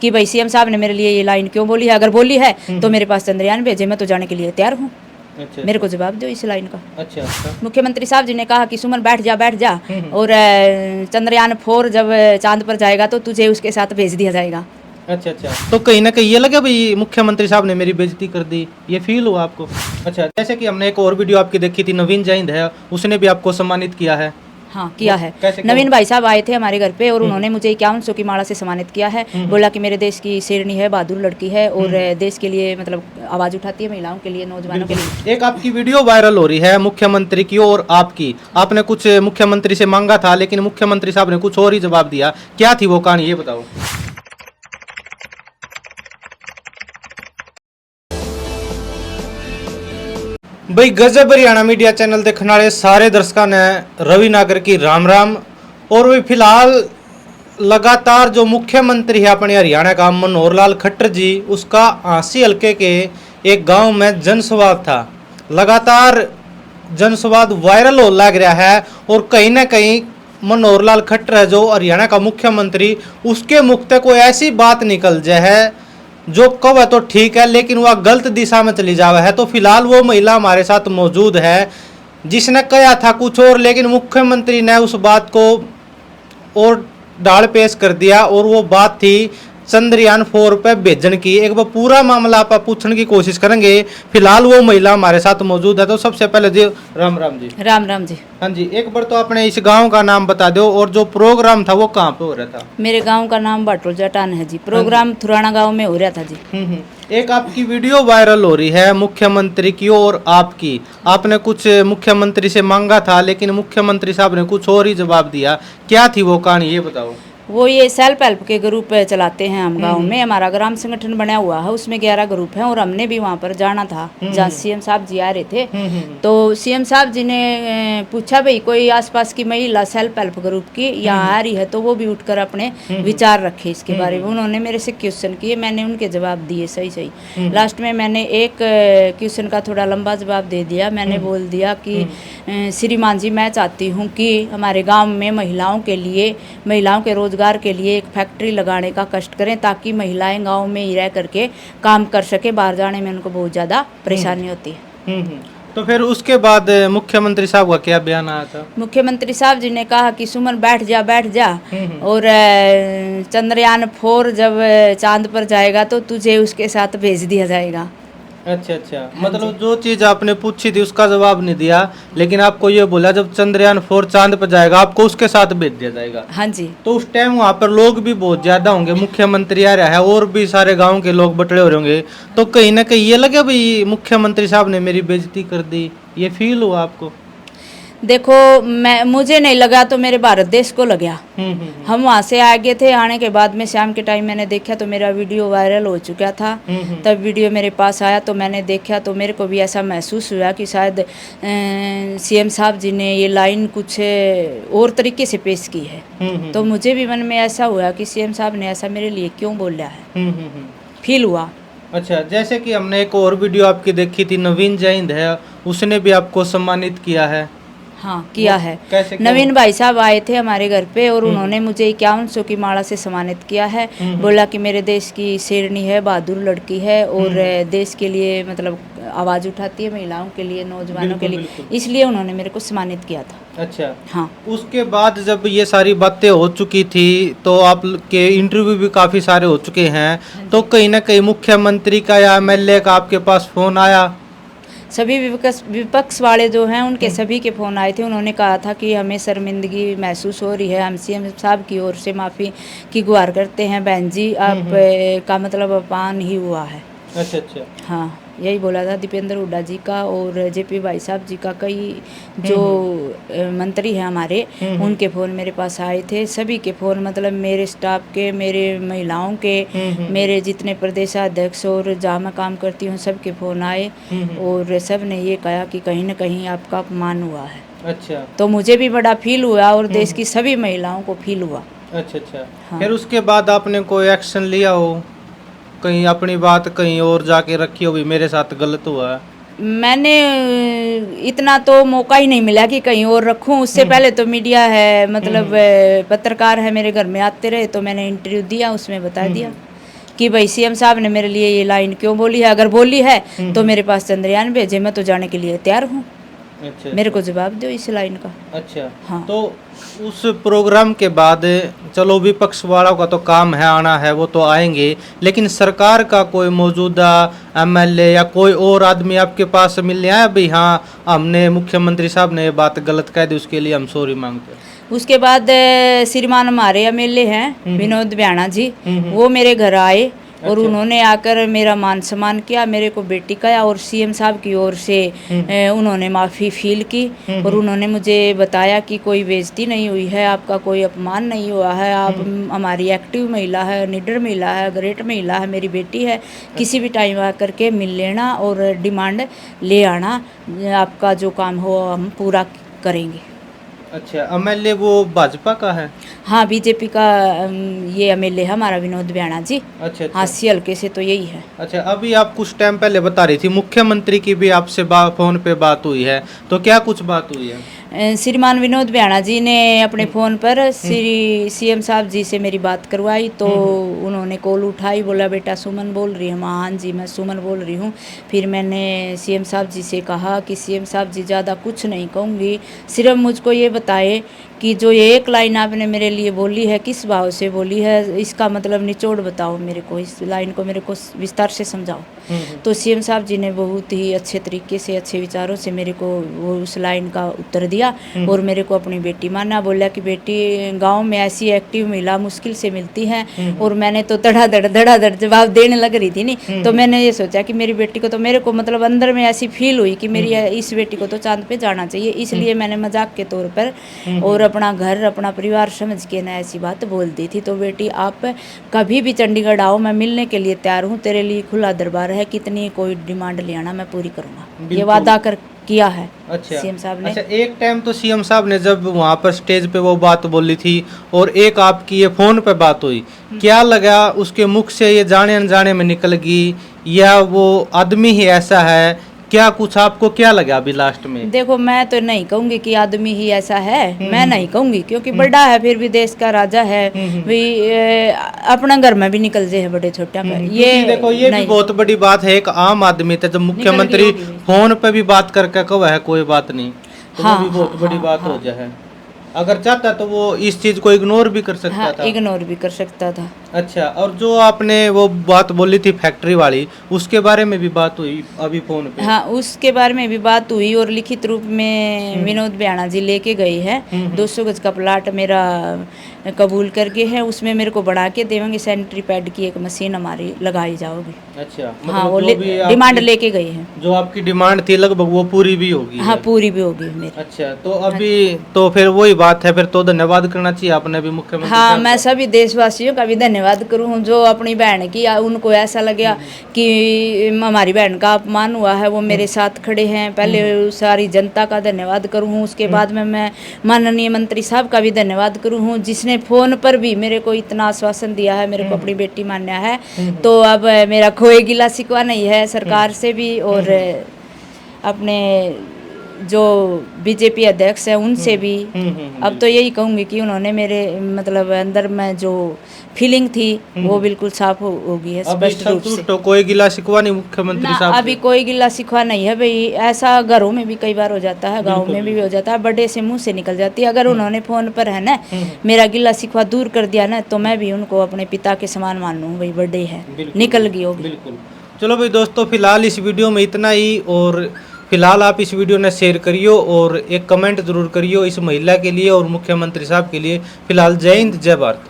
कि भाई सीएम साहब ने मेरे लिए ये लाइन क्यों बोली है, अगर बोली है तो मेरे पास चंद्रयान भेजे, मैं तो जाने के लिए तैयार हूँ। अच्छा, मेरे को जवाब दो इस लाइन का। अच्छा अच्छा। मुख्यमंत्री साहब जी ने कहा कि सुमन बैठ जा और चंद्रयान 4 जब चांद पर जाएगा तो तुझे उसके साथ भेज दिया जाएगा। अच्छा अच्छा, तो कहीं ना कहीं ये लगा भाई मुख्यमंत्री साहब ने मेरी बेइज्जती कर दी, ये फील हुआ आपको? अच्छा, जैसे कि हमने एक और वीडियो आपकी देखी थी, नवीन जैन है, उसने भी आपको सम्मानित किया है। हाँ किया है। कैसे नवीन भाई साहब आए थे हमारे घर पे और उन्होंने हम्म। मुझे 5100 की माला से सम्मानित किया है। बोला कि मेरे देश की शेरनी है, बहादुर लड़की है और देश के लिए मतलब आवाज उठाती है, महिलाओं के लिए, नौजवानों के लिए। एक आपकी वीडियो वायरल हो रही है मुख्यमंत्री की और आपकी, आपने कुछ मुख्यमंत्री से मांगा था लेकिन मुख्यमंत्री साहब ने कुछ और ही जवाब दिया, क्या थी वो कहानी, ये बताओ। भाई गजब हरियाणा मीडिया चैनल देखने वाले सारे दर्शकों ने रवि नागर की राम राम। और भी फिलहाल लगातार जो मुख्यमंत्री है अपने हरियाणा का मनोहर लाल खट्टर जी, उसका आंसी हल्के के एक गांव में जनसंवाद था। लगातार जनसंवाद वायरल हो लग रहा है और कहीं ना कहीं मनोहर लाल खट्टर है जो हरियाणा का मुख्यमंत्री, उसके मुख से कोई ऐसी बात निकल जाए है जो कब है तो ठीक है लेकिन वह गलत दिशा में चली जावा है। तो फिलहाल वो महिला हमारे साथ मौजूद है जिसने कहा था कुछ और लेकिन मुख्यमंत्री ने उस बात को और डाल पेश कर दिया और वो बात थी चंद्रयान 4 पे भेजने की। एक बार पूरा मामला आप पूछने की कोशिश करेंगे। फिलहाल वो महिला हमारे साथ मौजूद है, तो सबसे पहले जी राम राम जी। राम राम जी। हाँ जी, एक बार तो आपने इस गांव का नाम बता दो और जो प्रोग्राम था वो कहाँ पे हो रहा था? मेरे गांव का नाम बाटोल जटान है जी। प्रोग्राम थुराना गांव में हो रहा था जी। एक आपकी वीडियो वायरल हो रही है मुख्यमंत्री की और आपकी, आपने कुछ मुख्यमंत्री से मांगा था लेकिन मुख्यमंत्री साहब ने कुछ और ही जवाब दिया, क्या थी वो कहानी, ये बताओ। वो ये सेल्फ हेल्प के ग्रुप चलाते हैं हम गांव में, हमारा ग्राम संगठन बना हुआ है, उसमें 11 ग्रुप हैं और हमने भी वहाँ पर जाना था जहाँ सीएम साहब जी आ रहे थे। तो सीएम साहब जी ने पूछा भाई कोई आसपास की महिला सेल्फ हेल्प ग्रुप की यहाँ आ रही है तो वो भी उठकर अपने विचार रखे इसके बारे में। उन्होंने मेरे से क्वेश्चन किए, मैंने उनके जवाब दिए सही सही। लास्ट में मैंने एक क्वेश्चन का थोड़ा लंबा जवाब दे दिया। मैंने बोल दिया कि श्रीमान जी मैं चाहती हूँ कि हमारे गाँव में महिलाओं के लिए, महिलाओं के रोजगार के लिए एक फैक्ट्री लगाने का कष्ट करें ताकि महिलाएं गांव में ही रह करके काम कर सके, बाहर जाने में उनको बहुत ज़्यादा परेशानी होती है। तो फिर उसके बाद मुख्यमंत्री साहब का क्या बयान आया था? मुख्यमंत्री साहब जी ने कहा कि सुमन बैठ जा और चंद्रयान 4 जब चांद पर जाएगा तो तुझे उसके साथ भेज दिया जाएगा। अच्छा अच्छा, मतलब जो चीज आपने पूछी थी उसका जवाब नहीं दिया लेकिन आपको ये बोला जब चंद्रयान 4 चांद पर जाएगा आपको उसके साथ भेज दिया जाएगा। हाँ जी। तो उस टाइम वहाँ पर लोग भी बहुत ज्यादा होंगे, मुख्यमंत्री आ रहा है और भी सारे गांव के लोग बटले हो रहे होंगे, तो कहीं ना कहीं ये लगे भाई मुख्यमंत्री साहब ने मेरी बेइज्जती कर दी, ये फील हुआ आपको? देखो मुझे नहीं लगा तो मेरे भारत देश को लगा। हम वहाँ से आ गए थे, आने के बाद में शाम के टाइम मैंने देखा तो मेरा वीडियो वायरल हो चुका था। तब वीडियो मेरे पास आया तो मैंने देखा तो मेरे को भी ऐसा महसूस हुआ कि शायद सीएम साहब जी ने ये लाइन कुछ और तरीके से पेश की है। तो मुझे भी मन में ऐसा हुआ कि सीएम साहब ने ऐसा मेरे लिए क्यों बोला है, फील हुआ। अच्छा, जैसे कि हमने एक और वीडियो आपकी देखी थी, नवीन जैन है, उसने भी आपको सम्मानित किया है। हाँ किया है। कैसे नवीन भाई साहब आए थे हमारे घर पे और उन्होंने मुझे 5100 की माला से सम्मानित किया है। बोला कि मेरे देश की शेरनी है, बहादुर लड़की है और देश के लिए मतलब आवाज़ उठाती है, महिलाओं के लिए, नौजवानों के लिए, इसलिए उन्होंने मेरे को सम्मानित किया था। अच्छा हाँ। उसके बाद जब ये सारी बातें हो चुकी थी तो आप के इंटरव्यू भी काफ़ी सारे हो चुके हैं, तो कहीं ना कहीं मुख्यमंत्री का या एमएलए का आपके पास फ़ोन आया? सभी विपक्ष वाले जो हैं उनके सभी के फ़ोन आए थे। उन्होंने कहा था कि हमें शर्मिंदगी महसूस हो रही है, हम सीएम साहब की ओर से माफ़ी की गुहार करते हैं बहन जी, आप का मतलब अपमान ही हुआ है। अच्छा अच्छा। हाँ यही बोला था दीपेंद्र हुड्डा जी का और जेपी भाई साहब जी का, कई जो मंत्री हैं हमारे उनके फ़ोन मेरे पास आए थे। सभी के फ़ोन मतलब मेरे स्टाफ के, मेरे महिलाओं के, मेरे जितने प्रदेशाध्यक्ष और जहाँ मैं काम करती हूँ सबके फ़ोन आए और सब ने ये कहा कि कहीं ना कहीं आपका अपमान हुआ है। अच्छा, तो मुझे भी बड़ा फील हुआ और देश की सभी महिलाओं को फील हुआ। अच्छा अच्छा। हाँ। फिर उसके बाद आपने कोई एक्शन लिया हो, कहीं अपनी बात कहीं और जाके रखी हो भी मेरे साथ गलत हुआ है? मैंने इतना तो मौका ही नहीं मिला कि कहीं और रखूं। उससे पहले तो मीडिया है मतलब पत्रकार है मेरे घर में आते रहे तो मैंने इंटरव्यू दिया, उसमें बता दिया। कि भाई सीएम साहब ने मेरे लिए ये लाइन क्यों बोली है, अगर बोली है तो मेरे पास चंद्रयान भेजे, मैं तो जाने के लिए तैयार हूँ। अच्छा, मेरे को जवाब दो इस लाइन का। अच्छा। हाँ। तो उस प्रोग्राम के बाद चलो विपक्ष वालों का तो काम है आना है, वो तो आएंगे, लेकिन सरकार का कोई मौजूदा एमएलए या कोई और आदमी आपके पास मिलने आया भाई हाँ हमने मुख्यमंत्री साहब ने ये बात गलत कह दी उसके लिए हम सॉरी मांगते हैं? उसके बाद श्रीमान हमारे एमएलए हैं विनोद ब्याणा जी, वो मेरे घर आए और उन्होंने आकर मेरा मान सम्मान किया, मेरे को बेटी कहा और सीएम साहब की ओर से उन्होंने माफ़ी फील की और उन्होंने मुझे बताया कि कोई बेइज्जती नहीं हुई है, आपका कोई अपमान नहीं हुआ है, आप हमारी एक्टिव महिला है, निडर महिला है, ग्रेट महिला है, मेरी बेटी है, किसी भी टाइम आकर के मिल लेना और डिमांड ले आना, आपका जो काम हो हम पूरा करेंगे। अच्छा, एमएलए वो भाजपा का है? हाँ, बीजेपी का ये एमएलए है हमारा विनोद ब्याणा जी। अच्छा, हाँ, सी हल्के से तो यही है। अच्छा। अभी आप कुछ टाइम पहले बता रही थी मुख्यमंत्री की भी आपसे फोन पे बात हुई है, तो क्या कुछ बात हुई है? श्रीमान विनोद ब्याणा जी ने अपने फ़ोन पर श्री सीएम साहब जी से मेरी बात करवाई, तो उन्होंने कॉल उठाई, बोला बेटा सुमन बोल रही है? हाँ जी मैं सुमन बोल रही हूँ। फिर मैंने सीएम साहब जी से कहा कि सीएम साहब जी ज़्यादा कुछ नहीं कहूँगी, सिर्फ मुझको ये बताए कि जो ये एक लाइन आपने मेरे लिए बोली है किस भाव से बोली है, इसका मतलब निचोड़ बताओ मेरे को, इस लाइन को मेरे को विस्तार से समझाओ। तो सीएम साहब जी ने बहुत ही अच्छे तरीके से अच्छे विचारों से मेरे को वो उस लाइन का उत्तर दिया और मेरे को अपनी बेटी माना, बोला कि बेटी गांव में ऐसी एक्टिव महिला मुश्किल से मिलती है और मैंने तो धड़ाधड़ जवाब देने लग रही थी नहीं, तो मैंने ये सोचा कि मेरी बेटी को तो मेरे को मतलब अंदर में ऐसी फील हुई कि मेरी इस बेटी को तो चांद पे जाना चाहिए, इसलिए मैंने मजाक के तौर पर और अपना घर अपना परिवार समझ के ना ऐसी बात बोल दी थी। तो बेटी आप कभी भी चंडीगढ़ आओ, मैं मिलने के लिए तैयार हूँ, तेरे लिए खुला दरबार है, कितनी कोई डिमांड ले आना मैं पूरी करूँगा, ये वादा कर किया है। अच्छा, सीएम साहब ने। अच्छा, एक टाइम तो सीएम साहब ने जब वहाँ पर स्टेज पे वो बात बोली थी और एक आपकी ये फोन पे बात हुई, क्या लगा उसके मुख से ये जाने अनजाने में निकल गई या वो आदमी ही ऐसा है, क्या कुछ आपको क्या लगा अभी लास्ट में? देखो मैं तो नहीं कहूंगी कि आदमी ही ऐसा है, मैं नहीं कहूंगी क्योंकि बड़ा है, फिर भी देश का राजा है, भी अपना घर में भी निकल जाए बड़े छोटा का, ये देखो ये भी बहुत बड़ी बात है, एक आम आदमी थे जब मुख्यमंत्री फोन पे भी बात करके कहा है कोई बात नहीं, तो वो भी बहुत बड़ी बात हो जाए। अगर चाहता तो वो इस चीज को इग्नोर भी कर सकता था। इग्नोर भी कर सकता था। अच्छा, और जो आपने वो बात बोली थी फैक्ट्री वाली, उसके बारे में भी बात हुई अभी फोन पे? हाँ, उसके बारे में भी बात हुई और लिखित रूप में विनोद ब्याणा जी लेके गए हैं। 200 गज का प्लाट मेरा कबूल करके है, उसमें मेरे को बढ़ा के देंगे, सैनिटरी पैड की एक मशीन हमारी लगाई जाओगी। अच्छा, हाँ, वो डिमांड लेके गए हैं। जो आपकी डिमांड थी लगभग वो पूरी भी होगी? हाँ, पूरी भी होगी मेरी। अच्छा, तो अभी तो फिर वही बात है, फिर तो धन्यवाद करना चाहिए आपने भी मुख्यमंत्री। हाँ, मैं सभी देशवासियों का भी धन्यवाद करूँ जो अपनी बहन की, उनको ऐसा लगा कि हमारी बहन का अपमान हुआ है, वो मेरे साथ खड़े हैं। पहले सारी जनता का धन्यवाद करूँ, उसके बाद में मैं माननीय मंत्री साहब का भी धन्यवाद करूँ जिसने फोन पर भी मेरे को इतना आश्वासन दिया है, मेरे को अपनी बेटी मान्या है। तो अब मेरा कोई गिला शिकवा नहीं है सरकार से भी और अपने जो बीजेपी अध्यक्ष है उनसे भी। अब तो यही कहूँगी कि उन्होंने मेरे मतलब अंदर में जो फीलिंग थी वो बिल्कुल साफ हो गई है, स्पष्ट रूप से। तो कोई गिला शिकवा नहीं मुख्यमंत्री साहब? अभी कोई गिला शिकवा नहीं है भाई, ऐसा घरों में भी कई बार हो जाता है, गाँव में भी हो जाता है, बड़े से मुंह से निकल जाती है। अगर उन्होंने फोन पर है ना मेरा गिला शिकवा दूर कर दिया ना, तो मैं भी उनको अपने पिता के समान मानूँ, भाई बर्थडे है, निकल गई होगी। बिल्कुल। चलो भाई दोस्तों, फिलहाल इस वीडियो में इतना ही, और फिलहाल आप इस वीडियो ने शेयर करियो और एक कमेंट जरूर करियो इस महिला के लिए और मुख्यमंत्री साहब के लिए। फिलहाल जय हिंद, जय भारत।